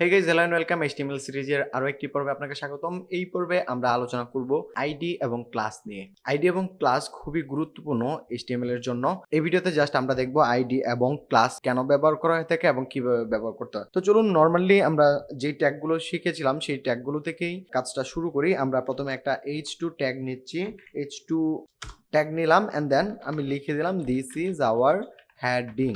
Hey guys, hello and welcome HTML সিরিজের আরো একটি পর্বে আপনাকে স্বাগতম। এই পর্বে আমরা আলোচনা করব আইডি এবং ক্লাস নিয়ে। আইডি এবং ক্লাস খুবই গুরুত্বপূর্ণ এইচটিএমএল এর জন্য। এই ভিডিওতে জাস্ট আমরা দেখব আইডি এবং ক্লাস কেন ব্যবহার করা হয়ে থাকে এবং কিভাবে ব্যবহার করতে হয়। তো চলুন নরমালি আমরা যে ট্যাগগুলো শিখেছিলাম সেই ট্যাগগুলো থেকেই কাজটা শুরু করি। আমরা প্রথমে একটা h2 ট্যাগ নিচ্ছি, h2 ট্যাগ নিলাম এন্ড দেন আমি লিখে দিলাম দিস ইজ আওয়ার হেডিং।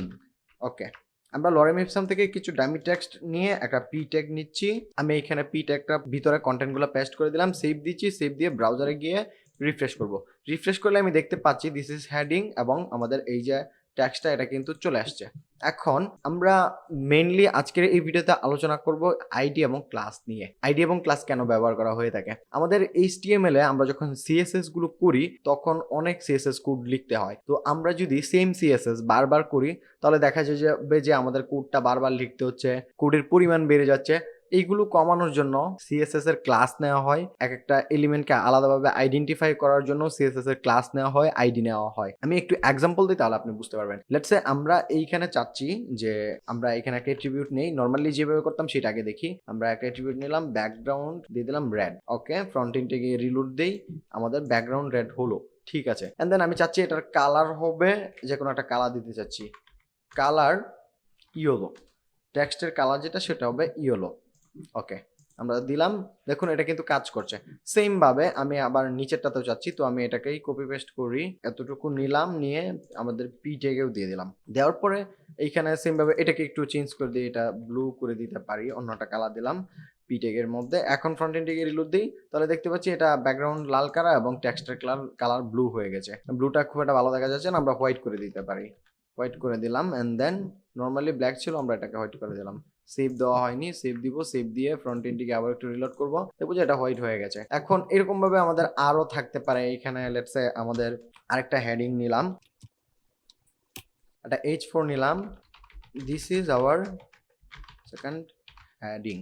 ওকে, আমরা লরেম ইপসাম থেকে কিছু ডামি টেক্সট নিয়ে একটা পি ট্যাগ নিচ্ছি। আমি এখানে পি ট্যাগটা ভিতরে কন্টেন্টগুলো পেস্ট করে দিলাম, সেভ দিচ্ছি। সেভ দিয়ে ব্রাউজারে গিয়ে রিফ্রেশ করব। রিফ্রেশ করলে আমি দেখতে পাচ্ছি দিস ইজ হেডিং এবং আমাদের এই যে ট্যাক্সটা এটা কিন্তু চলে আসছে। এখন আমরা মেইনলি আজকের এই ভিডিওতে আলোচনা করব আইডি এবং ক্লাস নিয়ে। আইডি এবং ক্লাস কেন ব্যবহার করা হয়ে থাকে। আমাদের এইচটিএমএল এ আমরা যখন সিএসএস গুলো করি তখন অনেক সিএসএস কোড লিখতে হয়। তো আমরা যদি সেম সিএসএস বারবার করি তাহলে দেখা যায় যে আমাদের কোডটা বারবার লিখতে হচ্ছে, কোডের পরিমাণ বেড়ে যাচ্ছে। এইগুলো কমানোর জন্য সিএসএস এর ক্লাস নেওয়া হয়, এক একটা এলিমেন্টকে আলাদাভাবে আইডেন্টিফাই করার জন্য সিএসএস এর ক্লাস নেওয়া হয়, আইডি নেওয়া হয়। আমি একটু এক্সাম্পল দিই তাহলে আপনি বুঝতে পারবেন। লেটস সে আমরা এইখানে চাচ্ছি যে আমরা এখানে একটা অ্যাট্রিবিউট নেই, নরমালি যেভাবে করতাম সেটা আগে দেখি। আমরা একটা অ্যাট্রিবিউট নিলাম, ব্যাকগ্রাউন্ড দিয়ে দিলাম রেড। ওকে, ফ্রন্ট এন্ডে গিয়ে রিলোড দেই, আমাদের ব্যাকগ্রাউন্ড রেড হলো, ঠিক আছে। এন্ড দেন আমি চাচ্ছি এটার কালার হবে, যে কোনো একটা কালার দিতে চাচ্ছি, কালার ইয়েলো। টেক্সটের কালার যেটা সেটা হবে ইয়েলো। ওকে, আমরা দিলাম, দেখুন এটা কিন্তু কাজ করছে। সেম ভাবে আমি আবার নিচেরটাতেও চাচ্ছি, তো আমি এটাকেই কপি পেস্ট করি, এতটুকু নিলাম, নিয়ে আমাদের পি ট্যাগেও দিয়ে দিলাম। দেওয়ার পরে এইখানে সেম ভাবে এটাকে একটু চেঞ্জ করে দিই, এটা ব্লু করে দিতে পারি, অন্যটা কালার দিলাম পি ট্যাগের মধ্যে। এখন ফ্রন্ট এন্ড দিকে রিলোড দিই, তাহলে দেখতে পাচ্ছি এটা ব্যাকগ্রাউন্ড লাল কালার এবং টেক্সটের কালার ব্লু হয়ে গেছে। ব্লুটা খুব একটা ভালো দেখা যাচ্ছে না, আমরা হোয়াইট করে দিতে পারি। হোয়াইট করে দিলাম এন্ড দেন নরমালি ব্ল্যাক ছিল, আমরা এটাকে হোয়াইট করে দিলাম। সেভ দেওয়া হয়নি, সেভ দিব। সেভ দিয়ে ফ্রন্ট এন্ডটিকে আবার একটু রিলোড করব, দেখবো যে এটা হোয়াইট হয়ে গেছে। এখন এরকম ভাবে আমাদের আরো থাকতে পারে। এখানে লেটস সে আমাদের আরেকটা হেডিং নিলাম, একটা h4 নিলাম, this is our second heading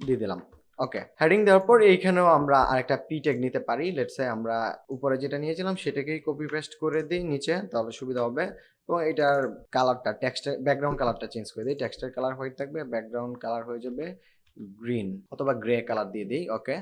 দিয়ে দিলাম। ওকে, হেডিং দেওয়ার পর এইখানেও আমরা আরেকটা পি ট্যাগ নিতে পারি। লেটস সে আমরা উপরে যেটা নিয়েছিলাম সেটাকেই কপি পেস্ট করে দিই নিচে, তাহলে সুবিধা হবে। এবং এটার কালারটা, টেক্সটের ব্যাকগ্রাউন্ড কালারটা চেঞ্জ করে দিই। টেক্সটের কালার হোয়াইট থাকবে, ব্যাকগ্রাউন্ড কালার হয়ে যাবে গ্রিন অথবা গ্রে কালার দিয়ে দিই। ওকে,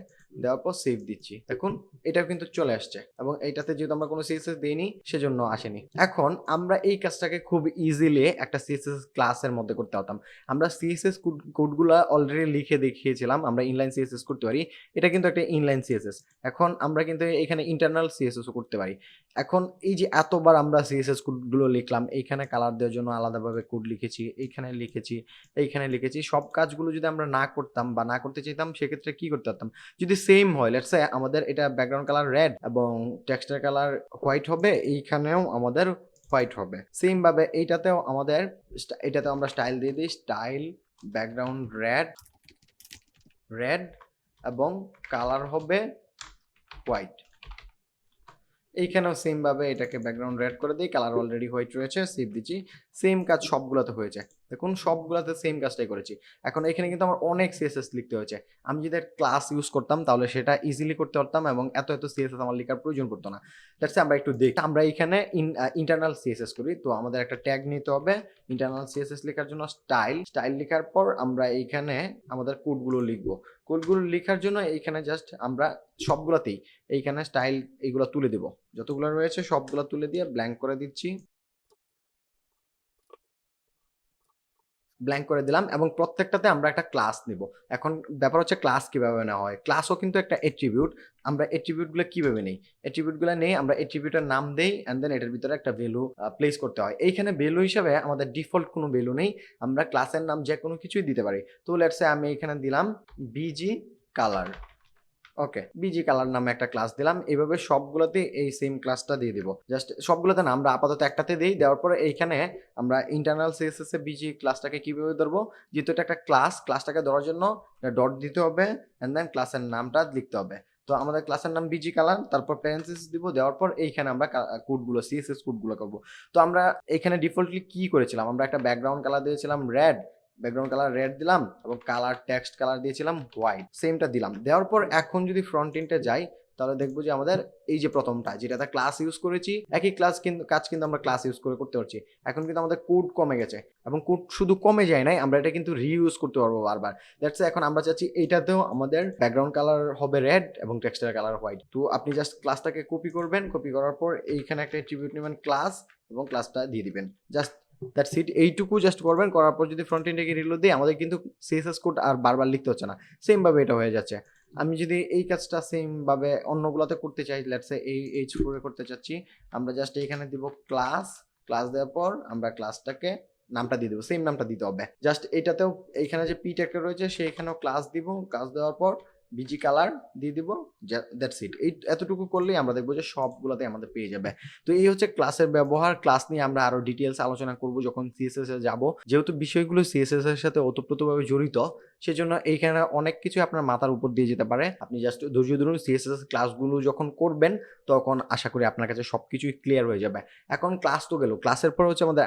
দেওয়ার পর সেভ দিচ্ছি, দেখুন এটাও কিন্তু চলে আসছে। এবং এইটাতে যেহেতু আমরা কোনো সিএসএস দিইনি সেজন্য আসেনি। এখন আমরা এই কাজটাকে খুব ইজিলি একটা সিএসএস ক্লাসের মধ্যে করতে পারতাম। আমরা সিএসএস কোডগুলো অলরেডি লিখে দেখিয়েছিলাম, আমরা ইনলাইন সিএসএস করতে পারি। এটা কিন্তু একটা ইনলাইন সিএসএস। এখন আমরা কিন্তু এখানে ইন্টারনাল সিএসএসও করতে পারি। এখন এই যে এতবার আমরা সিএসএস কোডগুলো লিখলাম, এইখানে কালার দেওয়ার জন্য আলাদাভাবে কোড লিখেছি, এইখানে লিখেছি, এইখানে লিখেছি, সব কাজগুলো যদি আমরা না করতাম বা না করতে চাইতাম সেক্ষেত্রে কি করতে পারতাম, যদি সেম হয় লেটস সে আমাদের এটা ব্যাকগ্রাউন্ড কালার রেড এবং টেক্সটের কালার হোয়াইট হবে, এইখানেও আমাদের হোয়াইট হবে। সেম ভাবে এইটাতেও আমাদের, এটাতেও আমরা স্টাইল দিয়ে দিই, স্টাইল ব্যাকগ্রাউন্ড রেড রেড এবং কালার হবে হোয়াইট। এইখানেও সেম ভাবে এটাকে ব্যাকগ্রাউন্ড রেড করে দিই, কালার অলরেডি হোয়াইট রয়েছে, সেভ দিচ্ছি। সেম কাজ সবগুলোতে হয়েছে, দেখুন সবগুলোতে সেম কাজটাই করেছি। এখন এখানে কিন্তু আমার অনেক সিএসএস লিখতে হয়েছে। আমি যদি ক্লাস ইউজ করতাম তাহলে সেটা ইজিলি করতে পারতাম এবং এত এত সিএসএস আমার লেখার প্রয়োজন পড়তো না। দ্যাটস আমরা একটু দেখি, আমরা এখানে ইন্টারনাল সিএসএস করি। তো আমাদের একটা ট্যাগ নিতে হবে ইন্টারনাল সিএসএস লেখার জন্য, স্টাইল। স্টাইল লেখার পর আমরা এইখানে আমাদের কোডগুলো লিখবো। কোডগুলো লেখার জন্য এইখানে জাস্ট আমরা সবগুলোতেই এইখানে স্টাইল এইগুলো তুলে দেব, যতগুলো রয়েছে সবগুলো তুলে দিয়ে ব্ল্যাঙ্ক করে দিচ্ছি, ব্ল্যাঙ্ক করে দিলাম। এবং প্রত্যেকটাতে আমরা একটা ক্লাস নিব। এখন ব্যাপার হচ্ছে ক্লাস কিভাবে নেওয়া হয়। ক্লাসও কিন্তু একটা অ্যাট্রিবিউট। আমরা অ্যাট্রিবিউটগুলো কিভাবে নেই, অ্যাট্রিবিউটগুলো নেই, আমরা অ্যাট্রিবিউটের নাম দেই এন্ড দেন এটার ভিতরে একটা ভ্যালু প্লেস করতে হয়। এইখানে ভ্যালু হিসাবে আমাদের ডিফল্ট কোনো ভ্যালু নেই, আমরা ক্লাসের নাম যে কোনো কিছুই দিতে পারি। তো লেটস সে আমি এখানে দিলাম বিজি কালার। ওকে, বিজি কালার নামে একটা ক্লাস দিলাম। এইভাবে সবগুলোতে এই সেম ক্লাসটা দিয়ে দিব। জাস্ট সবগুলোতে না, আমরা আপাতত একটাতে দিই। দেওয়ার পরে এইখানে আমরা ইন্টারনাল সিএসএস এ বিজি ক্লাসটাকে কিভাবে ধরবো, যেহেতু এটা একটা ক্লাস, ক্লাসটাকে ধরার জন্য ডট দিতে হবে এন্ড দেন ক্লাসের নামটা লিখতে হবে। তো আমাদের ক্লাসের নাম বিজি কালার, তারপর প্যারেন্থেসিস দিব, দেওয়ার পর এইখানে আমরা কোডগুলো সিএসএস কোডগুলো করব। তো আমরা এখানে ডিফল্টলি কি করেছিলাম, আমরা একটা ব্যাকগ্রাউন্ড কালার দিয়েছিলাম রেড, ব্যাকগ্রাউন্ড কালার রেড দিলাম এবং কালার টেক্সট কালার দিয়েছিলাম হোয়াইট, সেমটা দিলাম। দেওয়ার পর এখন যদি ফ্রন্ট এন্ডে যাই তাহলে দেখবো যে আমাদের এই যে প্রথমটা যেটাতে ক্লাস ইউজ করেছি একই ক্লাস কিন্তু কাজ কিন্তু আমরা ক্লাস ইউজ করে করতে পারছি। এখন কিন্তু আমাদের কোড কমে গেছে এবং কোড শুধু কমে যায় নাই, আমরা এটা কিন্তু রিইউজ করতে পারবো বারবার। দ্যাটস এখন আমরা চাচ্ছি এইটাতেও আমাদের ব্যাকগ্রাউন্ড কালার হবে রেড এবং টেক্সটের কালার হোয়াইট। তো আপনি জাস্ট ক্লাসটাকে কপি করবেন, কপি করার পর এইখানে একটা অ্যাট্রিবিউট নেবেন ক্লাস এবং ক্লাসটা দিয়ে দিবেন। জাস্ট দ্যাটস ইট, এইটুকু জাস্ট করবেন। করার পর যদি ফ্রন্ট এন্ডে রিলোড দিই আমাদের কিন্তু সিএসএস কোড আর বারবার লিখতে হচ্ছে না, সেম ভাবে এটা হয়ে যাচ্ছে। আমি যদি এই কাজটা সেম ভাবে অন্যগুলোতে করতে চাই, লেটস সে এই H4 এ করতে চাচ্ছি, আমরা জাস্ট এইখানে দিব ক্লাস, ক্লাস দেওয়ার পর আমরা ক্লাসটাকে নামটা দিয়ে দেবো, সেম নামটা দিতে হবে। জাস্ট এইটাতেও এইখানে যে পি ট্যাগটা রয়েছে সেইখানেও ক্লাস দিব, ক্লাস দেওয়ার পর বিজি কালার দিয়ে দিব, দ্যাটস ইট। এই এতটুকু করলেই আমরা দেখবো যে সবগুলোতে আমাদের পেয়ে যাবে। তো এই হচ্ছে ক্লাসের ব্যবহার। ক্লাস নিয়ে আমরা আরো ডিটেলস আলোচনা করব যখন সিএসএস এ যাব, যেহেতু বিষয়গুলো সিএসএস এর সাথে ওতপ্রোতভাবে জড়িত, সেজন্য এইখানে অনেক কিছু আপনার মাথার উপর দিয়ে যেতে পারে। আপনি জাস্ট ধৈর্য ধরুন, সিএসএস ক্লাসগুলো যখন করবেন তখন আশা করি আপনার কাছে সবকিছুই ক্লিয়ার হয়ে যাবে। এখন ক্লাস তো গেল, ক্লাসের পর হচ্ছে আমাদের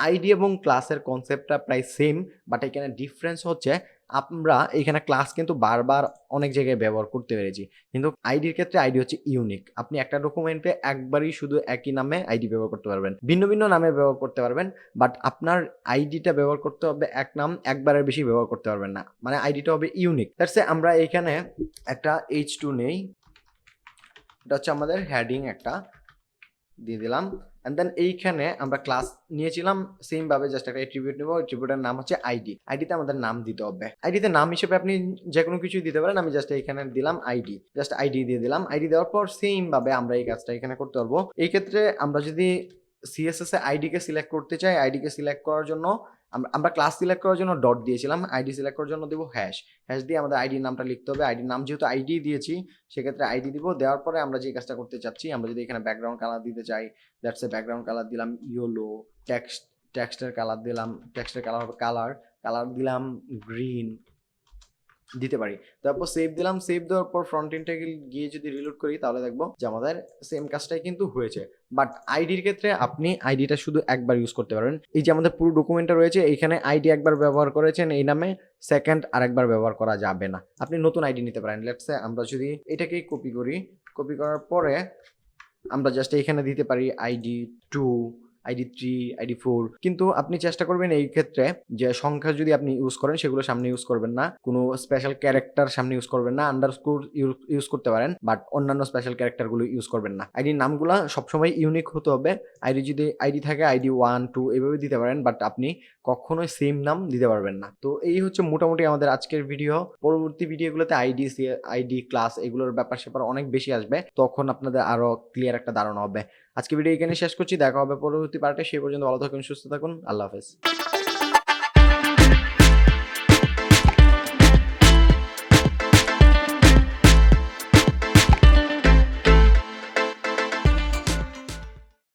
আইডি এবং ক্লাসের কনসেপ্টটা প্রায় সেম, বাট এখানে ডিফারেন্স হচ্ছে আমরা এখানে ক্লাস কিন্তু বারবার অনেক জায়গায় ব্যবহার করতে পেরেছি, কিন্তু আইডির ক্ষেত্রে আইডি হচ্ছে ইউনিক। আপনি একটা ডকুমেন্টে একবারই শুধু একই নামে আইডি ব্যবহার করতে পারবেন, ভিন্ন ভিন্ন নামে ব্যবহার করতে পারবেন, বাট আপনার আইডিটা ব্যবহার করতে হবে এক নাম, একবারের বেশি ব্যবহার করতে পারবেন না, মানে আইডিটা হবে ইউনিক। দ্যাটস এ আমরা এখানে একটা H2 নেই, এটা হচ্ছে আমাদের হেডিং একটা দিয়ে দিলাম। এন্ড দেন এইখানে আমরা ক্লাস নিয়েছিলাম সেম ভাবে, জাস্ট একটা অ্যাট্রিবিউট নেব, অ্যাট্রিবিউটের নাম হচ্ছে আইডিতে আমাদের নাম দিতে হবে। আইডিতে নাম হিসেবে আপনি যে কোনো কিছু দিতে পারেন, আমি জাস্ট এইখানে দিলাম আইডি, জাস্ট আইডি দিয়ে দিলাম। আইডি দেওয়ার পর সেম ভাবে আমরা এই কাজটা এখানে করতে পারবো। এই ক্ষেত্রে আমরা যদি সিএসএস এ আইডিকে সিলেক্ট করতে চাই, আইডিকে সিলেক্ট করার জন্য আমরা ক্লাস সিলেক্ট করার জন্য ডট দিয়েছিলাম, আইডি সিলেক্ট করার জন্য দেবো হ্যাশ দিয়ে আমাদের আইডির নামটা লিখতে হবে। আইডির নাম যেহেতু আইডি দিয়েছি সেক্ষেত্রে আইডি দিব। দেওয়ার পরে আমরা যে কাজটা করতে চাচ্ছি, আমরা যদি এখানে ব্যাকগ্রাউন্ড কালার দিতে চাই, দ্যাটস এ ব্যাকগ্রাউন্ড কালার দিলাম ইয়েলো, টেক্সটের কালার দিলাম, টেক্সটের কালার হবে কালার দিলাম গ্রিন দিতে পারি। তারপর সেভ দিলাম, সেভ দেওয়ার পর ফ্রন্ট এন্ডে গিয়ে যদি রিলোড করি তাহলে দেখবো যে আমাদের সেম কাজটাই কিন্তু হয়েছে। বাট আইডির ক্ষেত্রে আপনি আইডিটা শুধু একবার ইউজ করতে পারবেন। এই যে আমাদের পুরো ডকুমেন্টটা রয়েছে, এইখানে আইডি একবার ব্যবহার করেছেন এই নামে, সেকেন্ড আরেকবার ব্যবহার করা যাবে না, আপনি নতুন আইডি নিতে পারেন। লেটস সে আমরা যদি এটাকেই কপি করি, কপি করার পরে আমরা জাস্ট এইখানে দিতে পারি ID2, ID3, ID4, কিন্তু আপনি চেষ্টা করবেন এই ক্ষেত্রে যে সংখ্যা যদি আপনি ইউজ করেন সেগুলো সামনে ইউজ করবেন না, কোনো স্পেশাল ক্যারেক্টার সামনে ইউজ করবেন না, আন্ডারস্কোর ইউজ করতে পারেন, বাট অন্যান্য স্পেশাল ক্যারেক্টারগুলো ইউজ করবেন না। আইডির নামগুলো সবসময় ইউনিক হতে হবে। যদি আইডি থাকে ID1, 2 এভাবে দিতে পারেন, বাট আপনি কখনোই সেম নাম দিতে পারবেন না। তো এই হচ্ছে মোটামুটি আমাদের আজকের ভিডিও। পরবর্তী ভিডিওগুলোতে আইডি ক্লাস এগুলোর ব্যাপার স্যাপার অনেক বেশি আসবে, তখন আপনাদের আরো ক্লিয়ার একটা ধারণা হবে। আজকে ভিডিও এখানে শেষ করছি, দেখা হবে পরবর্তী পার্টে। সেই পর্যন্ত ভালো থাকুন, সুস্থ থাকুন, আল্লাহ হাফেজ।